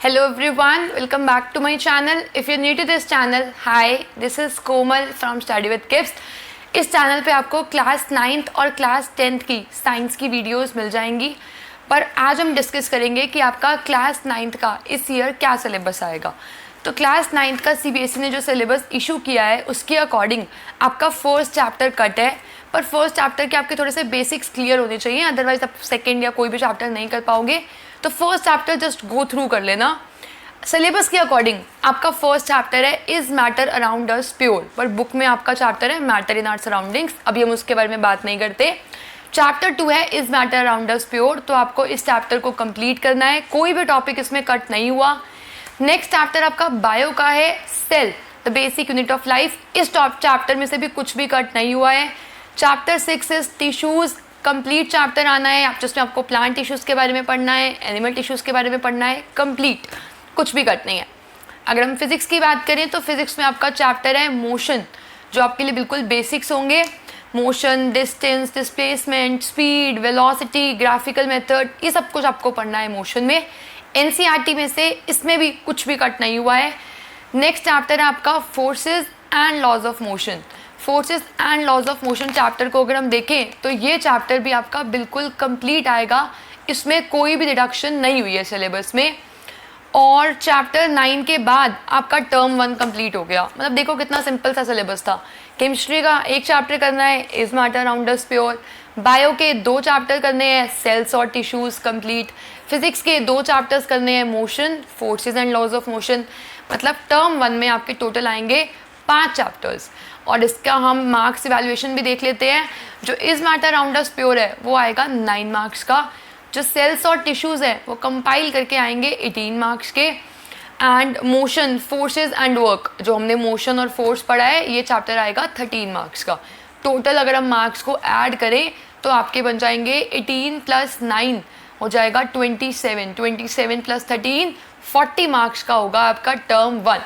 Hello everyone, welcome back to my channel. If you're new to this channel, hi, this is Komal from Study with Kids. इस channel पे आपको class 9th और class 10th की science की videos मिल जाएंगी, पर आज हम डिस्कस करेंगे कि आपका क्लास 9th का इस ईयर क्या सिलेबस आएगा। तो क्लास 9th का सीबीएसई ने जो सिलेबस इशू किया है उसके अकॉर्डिंग आपका फर्स्ट चैप्टर कट है, पर फर्स्ट चैप्टर के आपके थोड़े से बेसिक्स क्लियर होने चाहिए, अदरवाइज आप सेकेंड या कोई भी चैप्टर नहीं कर पाओगे। तो first chapter just go through कर लेना। सिलेबस के अकॉर्डिंग आपका फर्स्ट चैप्टर है is matter around us pure, पर बुक में आपका चैप्टर है मैटर इन आवर सराउंडिंग्स। अभी हम उसके बारे में बात नहीं करते। चैप्टर 2 है is matter around us pure, तो आपको इस चैप्टर को कंप्लीट करना है, कोई भी टॉपिक इसमें कट नहीं हुआ। नेक्स्ट चैप्टर आपका बायो का है cell the basic unit of life, इस टॉप चैप्टर में से भी कुछ भी कट नहीं हुआ है। Chapter 6 is tissues, complete chapter आना है, जिसमें आपको प्लांट टिश्यूज़ के बारे में पढ़ना है, एनिमल टिश्यूज़ के बारे में पढ़ना है, कंप्लीट, कुछ भी कट नहीं है। अगर हम फिजिक्स की बात करें तो फिजिक्स में आपका चैप्टर है मोशन, जो आपके लिए बिल्कुल बेसिक्स होंगे। Motion, distance, displacement, speed, velocity, graphical method, ये सब कुछ आपको पढ़ना है मोशन में। एनसीईआरटी में से इसमें भी कुछ भी कट नहीं हुआ है। नेक्स्ट चैप्टर है आपका forces and laws of motion. Forces and laws of motion chapter को अगर हम देखें तो ये चैप्टर भी आपका बिल्कुल कंप्लीट आएगा, इसमें कोई भी डिडक्शन नहीं हुई है सिलेबस में। और चैप्टर 9 के बाद आपका टर्म 1 कंप्लीट हो गया। मतलब देखो कितना सिंपल सा सिलेबस था। केमिस्ट्री का एक चैप्टर करना है is matter around us pure, bio के 2 चैप्टर करने हैं सेल्स और टिश्यूज़ कंप्लीट, फिजिक्स के 2 चैप्टर्स करने हैं motion, forces and laws of motion. मतलब टर्म 1 में आपके टोटल आएंगे 5 चैप्टर्स। और इसका हम मार्क्स इवैल्यूएशन भी देख लेते हैं। जो is matter around us pure है वो आएगा 9 मार्क्स का, जो सेल्स और टिश्यूज़ है वो कंपाइल करके आएंगे 18 मार्क्स के। And motion, forces and work, जो हमने मोशन और फोर्स पढ़ा है, ये चैप्टर आएगा 13 मार्क्स का। टोटल अगर हम मार्क्स को ऐड करें तो आपके बन जाएंगे 18 + 9 हो जाएगा 27, 27 + 13 40 मार्क्स का होगा आपका टर्म 1।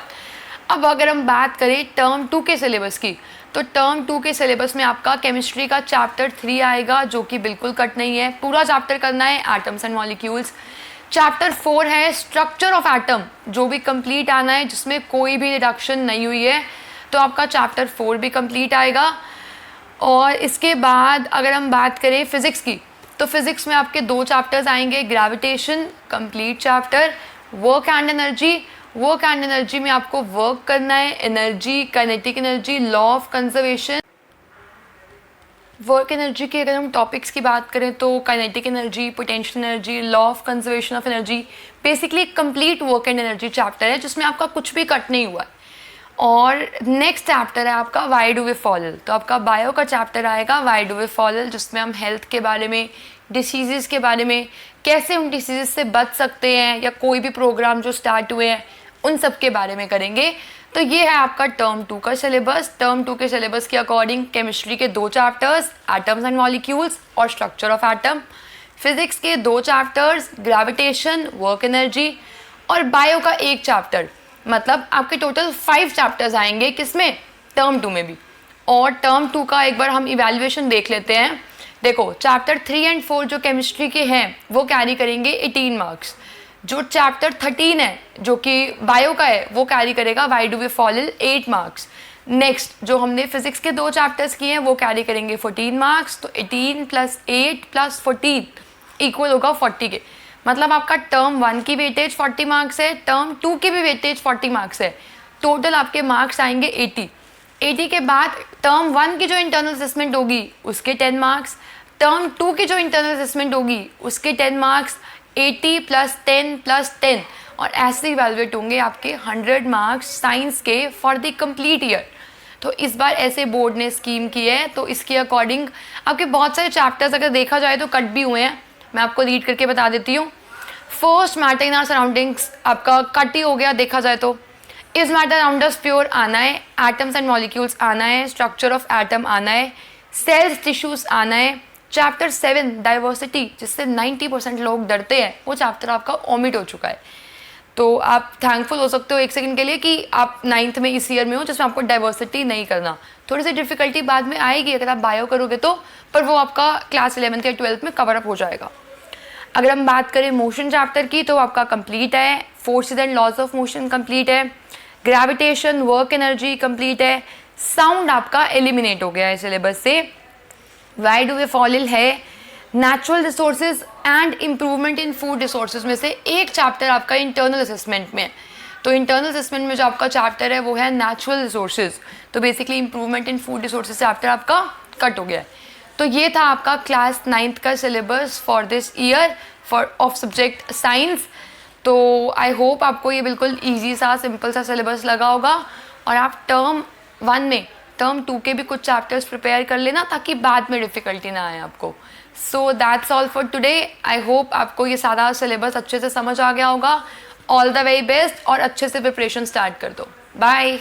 अब अगर हम बात करें टर्म 2 के सिलेबस की, तो टर्म 2 के सिलेबस में आपका केमिस्ट्री का चैप्टर 3 आएगा, जो कि बिल्कुल कट नहीं है, पूरा चैप्टर करना है एटम्स एंड मॉलिक्यूल्स। चैप्टर 4 है स्ट्रक्चर ऑफ एटम, जो भी कंप्लीट आना है, जिसमें कोई भी रिडक्शन नहीं हुई है, तो आपका चैप्टर 4 भी कंप्लीट आएगा। और इसके बाद अगर हम बात करें फिज़िक्स की, तो फिज़िक्स में आपके 2 चैप्टर्स आएंगे, gravitation complete chapter, work and energy. Work and energy में आपको वर्क करना है, energy, kinetic energy, law of conservation. Work energy के अगर हम टॉपिक्स की बात करें तो kinetic energy, potential energy, law of conservation of energy, basically complete work and energy chapter है, जिसमें आपका कुछ भी कट नहीं हुआ है। और नेक्स्ट चैप्टर है आपका वाई डू वी फॉल, तो आपका बायो का चैप्टर आएगा वाई डू वी फॉल, जिसमें हम हेल्थ के बारे में, डिसीज़ के बारे में, कैसे उन डिसीज़ से बच सकते हैं, या कोई भी प्रोग्राम जो स्टार्ट हुए हैं उन सब के बारे में करेंगे। तो ये है आपका टर्म 2 का सिलेबस। टर्म 2 के सिलेबस के अकॉर्डिंग केमिस्ट्री के 2 चैप्टर्स एटम्स एंड मॉलिक्यूल्स और स्ट्रक्चर ऑफ एटम, फिजिक्स के 2 चैप्टर्स ग्रेविटेशन, वर्क एनर्जी, और बायो का 1 चैप्टर। मतलब आपके टोटल 5 चैप्टर्स आएंगे, किसमें, टर्म 2 में भी। और टर्म 2 का एक बार हम इवैल्यूएशन देख लेते हैं। देखो चैप्टर 3 और 4 जो केमिस्ट्री के हैं वो कैरी करेंगे 18 मार्क्स। जो चैप्टर 13 है जो कि बायो का है वो कैरी करेगा why do we fall 8 marks. Next जो हमने फिजिक्स के 2 चैप्टर्स किए हैं वो कैरी करेंगे 14 मार्क्स। तो 18 + 8 + 14 इक्वल होगा 40 के। मतलब आपका टर्म 1 की वेटेज 40 मार्क्स है, टर्म 2 की भी वेटेज 40 मार्क्स है। टोटल आपके मार्क्स आएंगे 80 के बाद टर्म 1 की जो इंटरनल असेसमेंट होगी उसके 10 मार्क्स, टर्म 2 की जो इंटरनल असेसमेंट होगी उसके 10 मार्क्स, 80 + 10 + 10, और ऐसे इवैल्यूएट होंगे आपके 100 मार्क्स साइंस के फॉर द कंप्लीट ईयर। तो इस बार ऐसे बोर्ड ने स्कीम की है, तो इसके अकॉर्डिंग आपके बहुत सारे चैप्टर्स अगर देखा जाए तो कट भी हुए हैं। मैं आपको रीड करके बता देती हूँ। First matter in our surroundings आपका कट ही हो गया देखा जाए तो। Is matter around us pure आना है, एटम्स एंड मॉलिक्यूल्स आना है, स्ट्रक्चर ऑफ एटम आना है, सेल्स टिश्यूज आना है। चैप्टर 7 डाइवर्सिटी, जिससे 90% लोग डरते हैं, वो चैप्टर आपका ओमिट हो चुका है। तो आप थैंकफुल हो सकते हो एक सेकंड के लिए कि आप 9th में इस ईयर में हो जिसमें आपको डाइवर्सिटी नहीं करना। थोड़ी सी डिफिकल्टी बाद में आएगी अगर आप बायो करोगे तो, पर वो आपका क्लास 11th या 12th में कवर अप हो जाएगा। अगर हम बात करें मोशन चैप्टर की तो आपका कंप्लीट है, forces and laws of motion complete है, ग्रेविटेशन, वर्क एनर्जी कंप्लीट है, साउंड आपका एलिमिनेट हो गया है सिलेबस से। Why do we fall ill है, natural resources and improvement in food resources में से एक चैप्टर आपका इंटरनल असेसमेंट में है। तो इंटरनल असेसमेंट में जो आपका चैप्टर है वो है नेचुरल रिसोर्सेज, तो basically improvement in food resources chapter आपका कट हो गया है। तो ये था आपका क्लास 9th का syllabus for this year for of subject science. तो आई होप आपको ये बिल्कुल ईजी सा सिंपल सा सिलेबस लगा होगा और आप टर्म 1 में टर्म 2 के भी कुछ चैप्टर्स प्रिपेयर कर लेना ताकि बाद में डिफ़िकल्टी ना आए आपको। So that's all for today. I hope आपको ये सारा सिलेबस अच्छे से समझ आ गया होगा। ऑल द वेरी बेस्ट और अच्छे से प्रिपरेशन स्टार्ट कर दो। बाय।